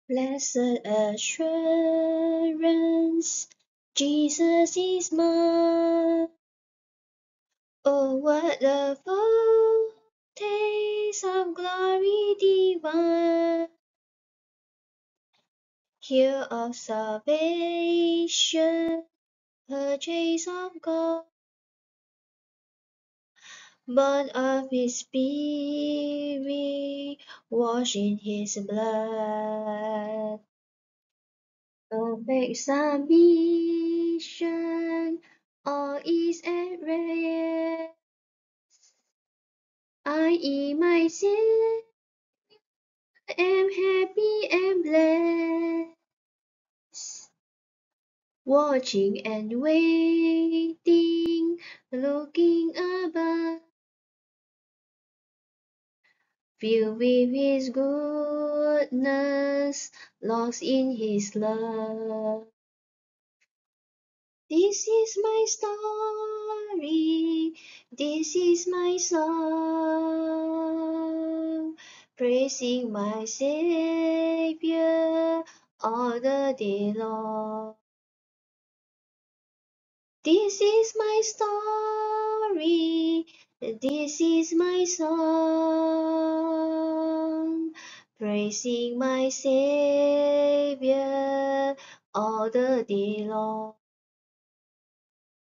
Blessed assurance, Jesus is mine. Oh, what a foretaste of glory divine, here of salvation, purchase of God, born of His Spirit, washed in His blood. Perfect submission, all is at rest. I in my sin am happy and blessed, watching and waiting, looking above, filled with His goodness, lost in His love. This is my story, this is my song, praising my Savior all the day long. This is my story, this is my song, praising my Savior all the day long.